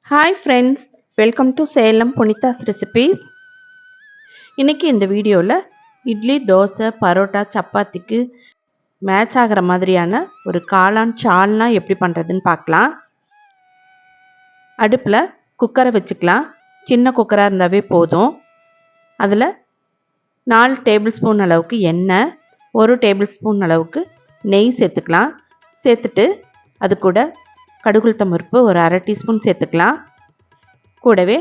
Hi friends, welcome to Salem புனிதாஸ் recipes. இன்றைக்கி இந்த வீடியோவில் இட்லி, தோசை, பரோட்டா, சப்பாத்திக்கு மேட்ச் ஆகிற மாதிரியான ஒரு காளான் சால்னா எப்படி பண்ணுறதுன்னு பார்க்கலாம். அடுப்பில் குக்கரை வச்சுக்கலாம். சின்ன குக்கராக இருந்தாவே போதும். அதில் 4 டேபிள் ஸ்பூன் அளவுக்கு எண்ணெய், 1 டேபிள் ஸ்பூன் அளவுக்கு நெய் சேர்த்துக்கலாம். சேர்த்துட்டு அது கூட கடுகுளுத்தம் பருப்பு ஒரு 1/2 டீஸ்பூன் சேர்த்துக்கலாம். கூடவே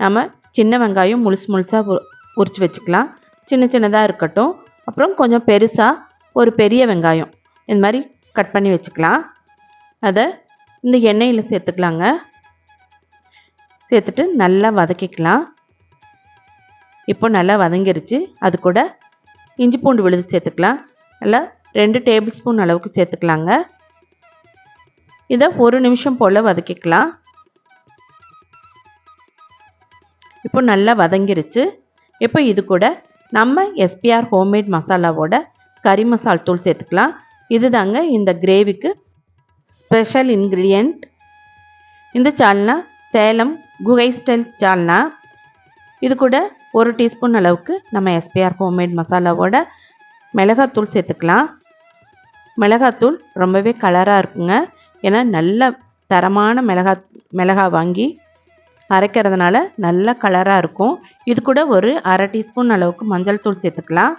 நம்ம சின்ன வெங்காயம் முழுசாக உரித்து வச்சுக்கலாம். சின்ன சின்னதாக இருக்கட்டும். அப்புறம் கொஞ்சம் பெருசாக ஒரு பெரிய வெங்காயம் இந்த மாதிரி கட் பண்ணி வச்சுக்கலாம். அதை இந்த எண்ணெயில் சேர்த்துக்கலாங்க. சேர்த்துட்டு நல்லா வதக்கிக்கலாம். இப்போ நல்லா வதங்கிருச்சு. அது கூட இஞ்சி பூண்டு விழுது சேர்த்துக்கலாம். நல்லா 2 டேபிள் ஸ்பூன் அளவுக்கு சேர்த்துக்கலாங்க. இதை 1 நிமிஷம் போல் வதக்கிக்கலாம். இப்போ நல்லா வதங்கிருச்சு. இப்போ இது கூட நம்ம எஸ்பிஆர் ஹோம்மேட் மசாலாவோட கறி மசால் தூள் சேர்த்துக்கலாம். இது தாங்க இந்த கிரேவிக்கு ஸ்பெஷல் இன்க்ரீடியண்ட். இந்த சால்னா சேலம் குகை ஸ்டைல் சால்னா. இது கூட 1 டீஸ்பூன் அளவுக்கு நம்ம எஸ்பிஆர் ஹோம்மேட் மசாலாவோட மிளகாத்தூள் சேர்த்துக்கலாம். மிளகாத்தூள் ரொம்பவே கலராக இருக்குங்க. ஏன்னா நல்ல தரமான மிளகா வாங்கி அரைக்கிறதுனால நல்ல கலராக இருக்கும். இது கூட ஒரு 1/2 டீஸ்பூன் அளவுக்கு மஞ்சள் தூள் சேர்த்துக்கலாம்.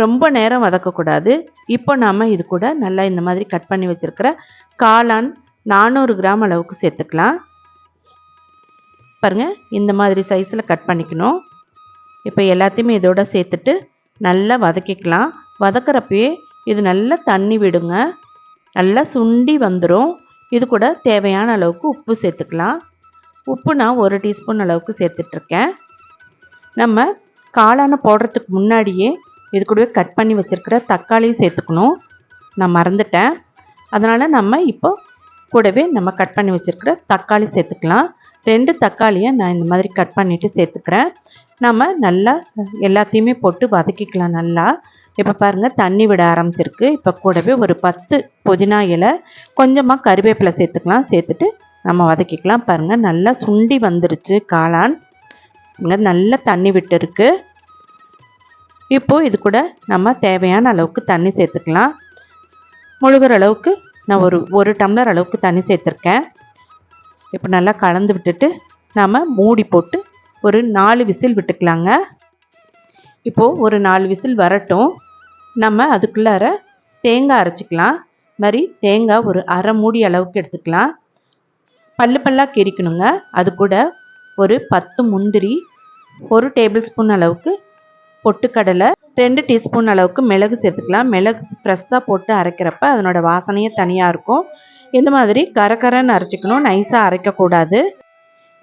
ரொம்ப நேரம் வதக்கக்கூடாது. இப்போ நாம் இது கூட நல்லா இந்த மாதிரி கட் பண்ணி வச்சுருக்கிற காளான் 400 கிராம் அளவுக்கு சேர்த்துக்கலாம். பாருங்கள், இந்த மாதிரி சைஸில் கட் பண்ணிக்கணும். இப்போ எல்லாத்தையுமே இதோட சேர்த்துட்டு நல்லா வதக்கிக்கலாம். வதக்கிறப்பயே இது நல்லா தண்ணி விடுங்க. நல்லா சுண்டி வந்துடும். இது கூட தேவையான அளவுக்கு உப்பு சேர்த்துக்கலாம். உப்பு நான் 1 டீஸ்பூன் அளவுக்கு சேர்த்துட்ருக்கேன். நம்ம காளானை போடுறதுக்கு முன்னாடியே இது கூடவே கட் பண்ணி வச்சுருக்கிற தக்காளியும் சேர்த்துக்கணும். நான் மறந்துட்டேன். அதனால் நம்ம இப்போ கூடவே நம்ம கட் பண்ணி வச்சுருக்கிற தக்காளி சேர்த்துக்கலாம். 2 தக்காளியை நான் இந்த மாதிரி கட் பண்ணிவிட்டு சேர்த்துக்கிறேன். நம்ம நல்லா எல்லாத்தையுமே போட்டு வதக்கிக்கலாம். நல்லா இப்போ பாருங்கள், தண்ணி விட ஆரம்பிச்சிருக்கு. இப்போ கூடவே ஒரு 10 புதினா இலை, கொஞ்சமாக கறிவேப்பிலை சேர்த்துக்கலாம். சேர்த்துட்டு நம்ம வதக்கிக்கலாம். பாருங்கள், நல்லா சுண்டி வந்துருச்சு காளான். இங்கே நல்லா தண்ணி விட்டு இருக்கு. இப்போது இது கூட நம்ம தேவையான அளவுக்கு தண்ணி சேர்த்துக்கலாம். முழுகிற அளவுக்கு நான் ஒரு டம்ளர் அளவுக்கு தண்ணி சேர்த்துருக்கேன். இப்போ நல்லா கலந்து விட்டுட்டு நம்ம மூடி போட்டு ஒரு 4 விசில் விட்டுக்கலாங்க. இப்போது ஒரு 4 விசில் வரட்டும். நம்ம அதுக்குள்ளார தேங்காய் அரைச்சிக்கலாம். மாதிரி தேங்காய் ஒரு 1/2 மூடி அளவுக்கு எடுத்துக்கலாம். பல்லாக கிரிக்கணுங்க. அது கூட ஒரு 10 முந்திரி, 1 டேபிள் ஸ்பூன் அளவுக்கு பொட்டுக்கடலை, 2 டீஸ்பூன் அளவுக்கு மிளகு சேர்த்துக்கலாம். மிளகு ஃப்ரெஷ்ஷாக போட்டு அரைக்கிறப்ப அதனோட வாசனையே தனியாக இருக்கும். இந்த மாதிரி கரகரன்னு அரைச்சிக்கணும், நைஸாக அரைக்கக்கூடாது.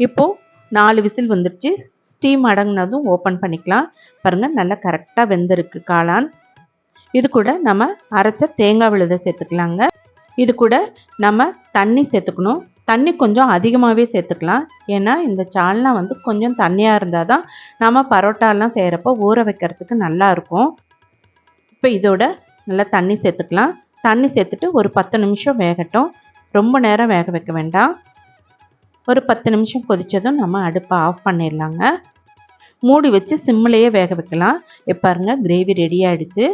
இப்போது 4 விசில் வந்துடுச்சு. ஸ்டீம் அடங்கினதும் ஓப்பன் பண்ணிக்கலாம். பாருங்கள், நல்லா கரெக்டாக வெந்திருக்கு காளான். இது கூட நம்ம அரைச்ச தேங்காய் விழுதை சேர்த்துக்கலாங்க. இது கூட நம்ம தண்ணி சேர்த்துக்கணும். தண்ணி கொஞ்சம் அதிகமாகவே சேர்த்துக்கலாம். ஏன்னா இந்த சால்னா கொஞ்சம் தண்ணியாக இருந்தால் தான் நம்ம பரோட்டாலாம் செய்கிறப்போ ஊற வைக்கிறதுக்கு நல்லாயிருக்கும். இப்போ இதோட நல்லா தண்ணி சேர்த்துக்கலாம். தண்ணி சேர்த்துட்டு ஒரு 10 நிமிஷம் வேகட்டும். ரொம்ப நேரம் வேக வைக்க வேண்டாம். ஒரு 10 நிமிஷம் கொதித்ததும் நம்ம அடுப்பை ஆஃப் பண்ணிடலாங்க. மூடி வச்சு சிம்மிலேயே வேக வைக்கலாம். பாருங்க, கிரேவி ரெடி ஆகிடுச்சு.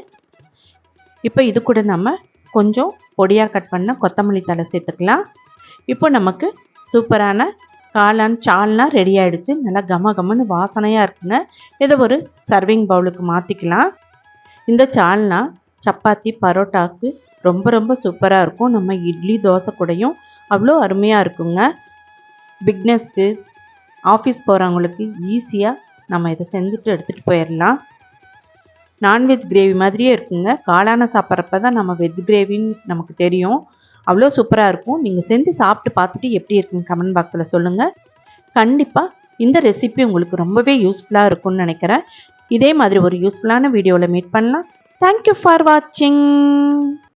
இப்போ இது கூட நம்ம கொஞ்சம் பொடியாக கட் பண்ண கொத்தமல்லி தழை சேர்த்துக்கலாம். இப்போ நமக்கு சூப்பரான காளான் சால்னா ரெடி ஆகிடுச்சு. நல்லா கமன்னு வாசனையாக இருக்குங்க. இதை ஒரு சர்விங் பவுலுக்கு மாற்றிக்கலாம். இந்த சால்னா சப்பாத்தி, பரோட்டாவுக்கு ரொம்ப ரொம்ப சூப்பராக இருக்கும். நம்ம இட்லி, தோசை கூடயும் அவ்வளோ அருமையாக இருக்குங்க. பிக்னஸ்க்கு, ஆஃபீஸ் போகிறவங்களுக்கு ஈஸியாக நம்ம இதை செஞ்சுட்டு எடுத்துகிட்டு போயிடலாம். நான்வெஜ் கிரேவி மாதிரியே இருக்குங்க. காளானை சாப்பிட்றப்ப தான் நம்ம வெஜ் கிரேவின்னு நமக்கு தெரியும். அவ்வளோ சூப்பராக இருக்கும். நீங்கள் செஞ்சு சாப்பிட்டு பார்த்துட்டு எப்படி இருக்குன்னு கமெண்ட் பாக்ஸில் சொல்லுங்கள். கண்டிப்பாக இந்த ரெசிபி உங்களுக்கு ரொம்பவே யூஸ்ஃபுல்லாக இருக்கும்னு நினைக்கிறேன். இதே மாதிரி ஒரு யூஸ்ஃபுல்லான வீடியோவில் மீட் பண்ணலாம். தேங்க்யூ ஃபார் வாட்சிங்.